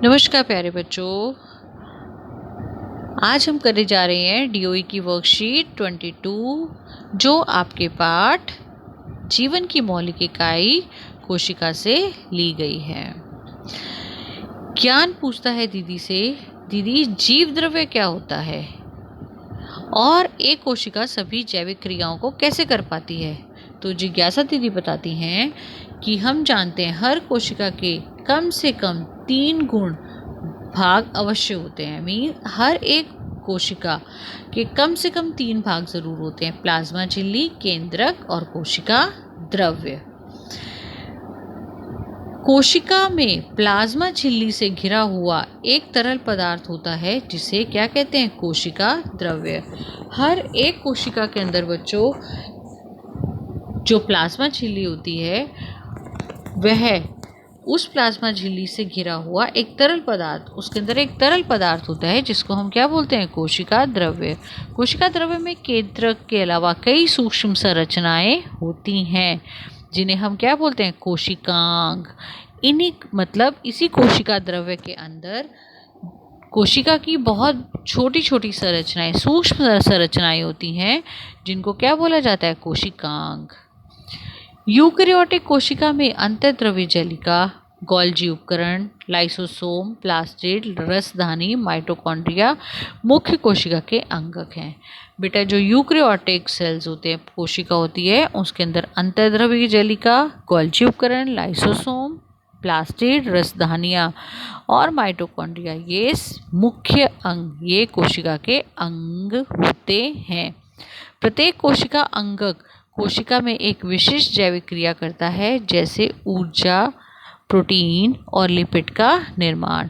नमस्कार प्यारे बच्चों, आज हम करने जा रहे हैं डीओई की वर्कशीट 22 जो आपके पाठ जीवन की मौलिक इकाई कोशिका से ली गई है। ज्ञान पूछता है दीदी से, दीदी जीव द्रव्य क्या होता है और एक कोशिका सभी जैविक क्रियाओं को कैसे कर पाती है। तो जिज्ञासा दीदी बताती हैं कि हम जानते हैं हर कोशिका के कम से कम 3 गुण भाग अवश्य होते हैं। मीन हर एक कोशिका के कम से कम 3 भाग जरूर होते हैं, प्लाज्मा झिल्ली, केंद्रक और कोशिका द्रव्य। कोशिका में प्लाज्मा झिल्ली से घिरा हुआ एक तरल पदार्थ होता है जिसे क्या कहते हैं, कोशिका द्रव्य। हर एक कोशिका के अंदर बच्चों जो प्लाज्मा झिल्ली होती है वह उस प्लाज्मा झिल्ली से घिरा हुआ एक तरल पदार्थ, उसके अंदर एक तरल पदार्थ होता है जिसको हम क्या बोलते हैं, कोशिका द्रव्य। कोशिका द्रव्य में केंद्रक के अलावा कई सूक्ष्म संरचनाएं होती हैं जिन्हें हम क्या बोलते हैं, कोशिकांग। इसी कोशिका द्रव्य के अंदर कोशिका की बहुत छोटी छोटी संरचनाएं, सूक्ष्म संरचनाएं होती हैं जिनको क्या बोला जाता है, कोशिकांग। यूकेरियोटिक कोशिका में अंतःद्रव्य जलिका, गोल्जी उपकरण, लाइसोसोम, प्लास्टिड, रसधानी, माइटोकॉन्ड्रिया मुख्य कोशिका के अंगक हैं। बेटा जो यूकेरियोटिक सेल्स होते हैं, कोशिका होती है, उसके अंदर अंतःद्रव्य जलिका, गोल्जी उपकरण, लाइसोसोम, प्लास्टिड, रसधानियाँ और माइटोकॉन्ड्रिया ये मुख्य अंग, ये कोशिका के अंग होते हैं। प्रत्येक कोशिका अंगक कोशिका में एक विशिष्ट जैविक क्रिया करता है, जैसे ऊर्जा, प्रोटीन और लिपिड का निर्माण।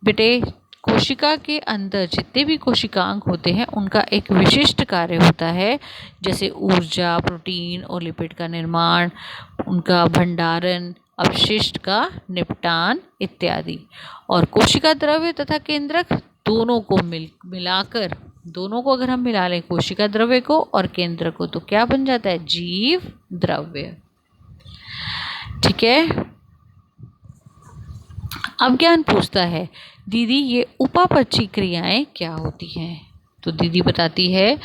बेटे कोशिका के अंदर जितने भी कोशिकांग होते हैं उनका एक विशिष्ट कार्य होता है, जैसे ऊर्जा, प्रोटीन और लिपिड का निर्माण, उनका भंडारण, अपशिष्ट का निपटान इत्यादि। और कोशिका द्रव्य तथा केंद्रक दोनों को मिलाकर दोनों को अगर हम मिला लें, कोशिका द्रव्य को और केंद्र को, तो क्या बन जाता है, जीव द्रव्य। ठीक है। अब ज्ञान पूछता है, दीदी ये उपापचयी क्रियाएं क्या होती हैं। तो दीदी बताती है,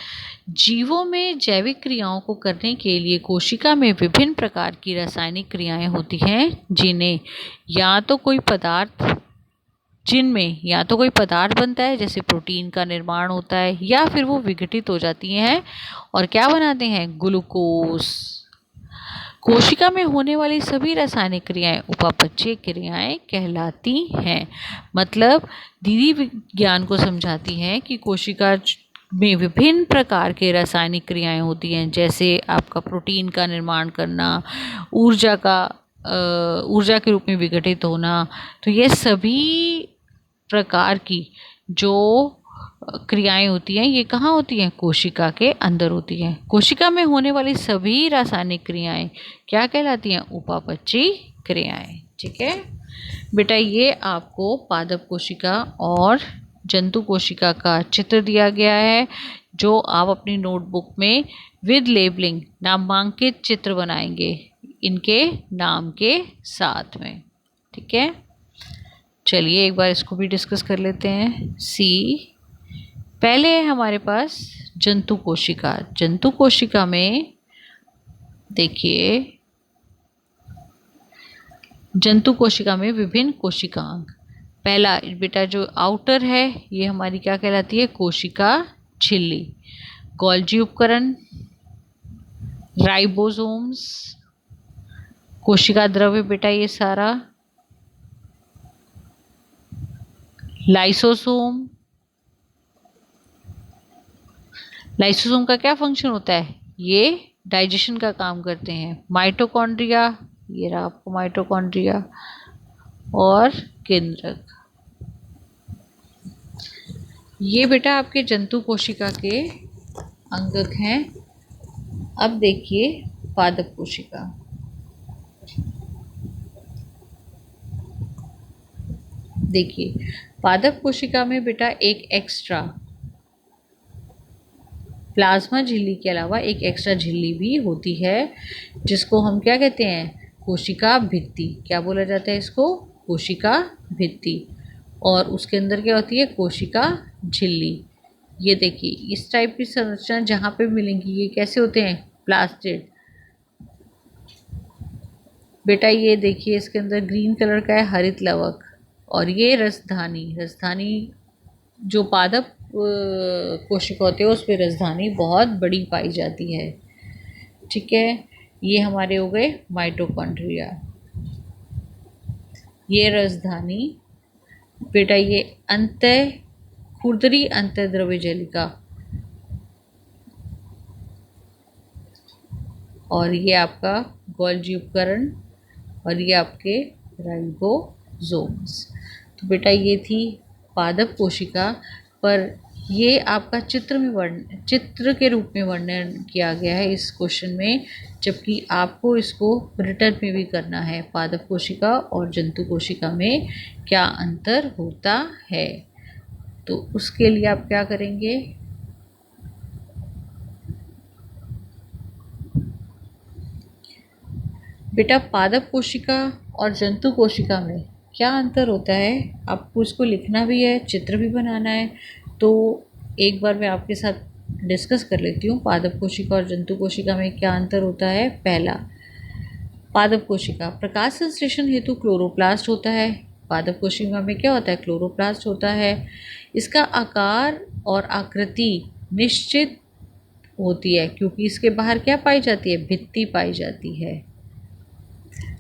जीवों में जैविक क्रियाओं को करने के लिए कोशिका में विभिन्न प्रकार की रासायनिक क्रियाएं होती हैं जिनमें या तो कोई पदार्थ बनता है, जैसे प्रोटीन का निर्माण होता है, या फिर वो विघटित हो जाती हैं और क्या बनाते हैं, ग्लूकोज। कोशिका में होने वाली सभी रासायनिक क्रियाएं उपापचयी क्रियाएं कहलाती हैं। मतलब दीदी विज्ञान को समझाती हैं कि कोशिका में विभिन्न प्रकार के रासायनिक क्रियाएं होती हैं, जैसे आपका प्रोटीन का निर्माण करना, ऊर्जा के रूप में विघटित होना। तो ये सभी प्रकार की जो क्रियाएं होती हैं ये कहाँ होती हैं, कोशिका के अंदर होती हैं। कोशिका में होने वाली सभी रासायनिक क्रियाएं क्या कहलाती हैं, उपापचयी क्रियाएं। ठीक है बेटा, ये आपको पादप कोशिका और जंतु कोशिका का चित्र दिया गया है, जो आप अपनी नोटबुक में विद लेबलिंग नामांकित चित्र बनाएंगे इनके नाम के साथ में। ठीक है, चलिए एक बार इसको भी डिस्कस कर लेते हैं। पहले है हमारे पास जंतु कोशिका। जंतु कोशिका में देखिए, जंतु कोशिका में विभिन्न कोशिकांग। पहला बेटा जो आउटर है ये हमारी क्या कहलाती है, कोशिका झिल्ली, गोल्जी उपकरण, राइबोसोम्स, कोशिका द्रव्य बेटा ये सारा, लाइसोसोम। लाइसोसोम का क्या फंक्शन होता है, ये डाइजेशन का काम करते हैं। माइटोकॉन्ड्रिया, ये रहा आपको माइटोकॉन्ड्रिया, और केंद्रक। ये बेटा आपके जंतु कोशिका के अंगक हैं। अब देखिए पादप कोशिका। देखिए पादप कोशिका में बेटा एक एक्स्ट्रा प्लाज्मा झिल्ली के अलावा एक एक्स्ट्रा झिल्ली भी होती है, जिसको हम क्या कहते हैं, कोशिका भित्ति। क्या बोला जाता है इसको, कोशिका भित्ति। और उसके अंदर क्या होती है, कोशिका झिल्ली। ये देखिए इस टाइप की संरचना जहाँ पे मिलेंगी ये कैसे होते हैं, प्लास्टिड। बेटा ये देखिए इसके अंदर ग्रीन कलर का है हरित लवक, और ये रसधानी। रसधानी जो पादप कोशिका होते हैं उसमें रसधानी बहुत बड़ी पाई जाती है। ठीक है, ये हमारे हो गए माइटोकॉन्ड्रिया। ये रसधानी। बेटा ये अंतः खुरदरी अंतःद्रव्य जलिका, और ये आपका गोल्जी उपकरण, और ये आपके राइबोसोम्स। तो बेटा ये थी पादप कोशिका, पर ये आपका चित्र के रूप में वर्णन किया गया है इस क्वेश्चन में, जबकि आपको इसको रिटर्न में भी करना है। पादप कोशिका और जंतु कोशिका में क्या अंतर होता है, तो उसके लिए आप क्या करेंगे, बेटा पादप कोशिका और जंतु कोशिका में क्या अंतर होता है, आपको इसको लिखना भी है, चित्र भी बनाना है। तो एक बार मैं आपके साथ डिस्कस कर लेती हूँ पादप कोशिका और जंतु कोशिका में क्या अंतर होता है। पहला, पादप कोशिका प्रकाश संश्लेषण हेतु क्लोरोप्लास्ट होता है। पादप कोशिका में क्या होता है, क्लोरोप्लास्ट होता है। इसका आकार और आकृति निश्चित होती है क्योंकि इसके बाहर क्या पाई जाती है, भित्ति पाई जाती है।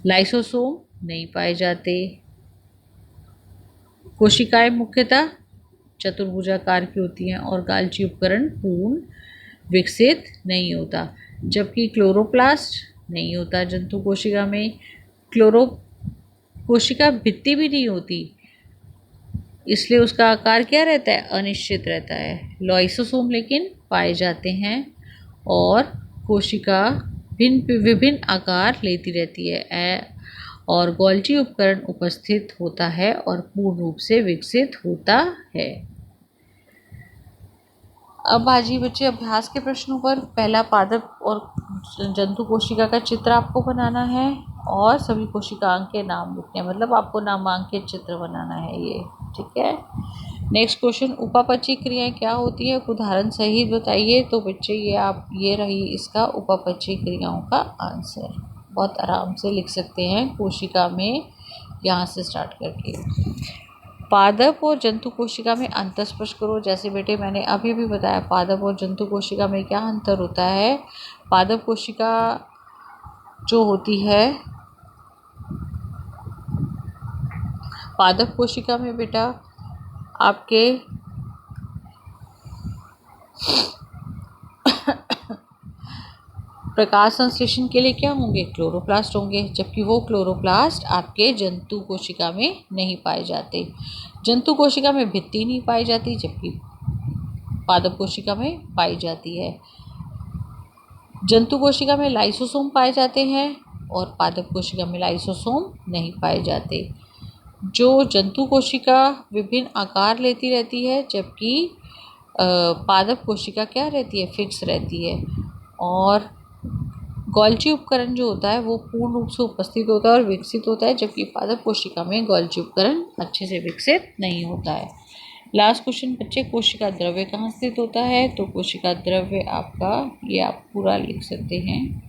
लाइसोसोम नहीं पाए जाते। कोशिकाएं मुख्यतः चतुर्भुजाकार की होती हैं और गाल्ची उपकरण पूर्ण विकसित नहीं होता, जबकि क्लोरोप्लास्ट नहीं होता जंतु कोशिका में। क्लोरो कोशिका भित्ति भी नहीं होती, इसलिए उसका आकार क्या रहता है, अनिश्चित रहता है। लाइसोसोम लेकिन पाए जाते हैं और कोशिका विभिन्न आकार लेती रहती है और गोल्जी उपकरण उपस्थित होता है और पूर्ण रूप से विकसित होता है। अब आजी बच्चे अभ्यास के प्रश्नों पर। पहला, पादप और जंतु कोशिका का चित्र आपको बनाना है और सभी कोशिकाओं के नाम लिखने हैं, मतलब आपको नामांकित चित्र बनाना है ये। ठीक है। नेक्स्ट क्वेश्चन, उपापचयी क्रियाएं क्या होती है, उदाहरण सहित बताइए। तो बच्चे ये रही इसका उपापचयी क्रियाओं का आंसर। बहुत आराम से लिख सकते हैं कोशिका में, यहाँ से स्टार्ट करके। पादप और जंतु कोशिका में अंतर स्पष्ट करो। जैसे बेटे मैंने अभी भी बताया पादप और जंतु कोशिका में क्या अंतर होता है। पादप कोशिका जो होती है, पादप कोशिका में बेटा आपके प्रकाश संश्लेषण के लिए क्या होंगे, क्लोरोप्लास्ट होंगे, जबकि वो क्लोरोप्लास्ट आपके जंतु कोशिका में नहीं पाए जाते। जंतु कोशिका में भित्ति नहीं पाई जाती, जबकि पादप कोशिका में पाई जाती है। जंतु कोशिका में लाइसोसोम पाए जाते हैं और पादप कोशिका में लाइसोसोम नहीं पाए जाते। जो जंतु कोशिका विभिन्न आकार लेती रहती है, जबकि पादप कोशिका क्या रहती है, फिक्स रहती है। और गोल्जी उपकरण जो होता है वो पूर्ण रूप से उपस्थित होता है और विकसित होता है, जबकि पादप कोशिका में गोल्जी उपकरण अच्छे से विकसित नहीं होता है। लास्ट क्वेश्चन बच्चे, कोशिका द्रव्य कहाँ स्थित होता है। तो कोशिका द्रव्य आपका, ये आप पूरा लिख सकते हैं,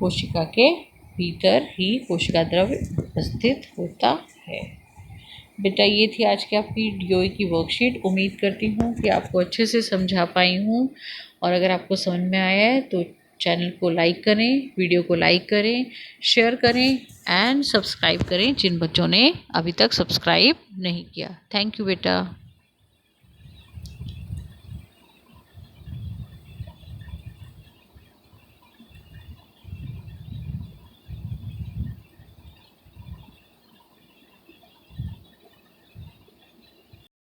कोशिका के भीतर ही कोशिका द्रव्य उपस्थित होता है। बेटा ये थी आज की आपकी डीओई की वर्कशीट। उम्मीद करती हूँ कि आपको अच्छे से समझा पाई हूँ, और अगर आपको समझ में आया है तो चैनल को लाइक करें, वीडियो को लाइक करें, शेयर करें एंड सब्सक्राइब करें जिन बच्चों ने अभी तक सब्सक्राइब नहीं किया। थैंक यू बेटा।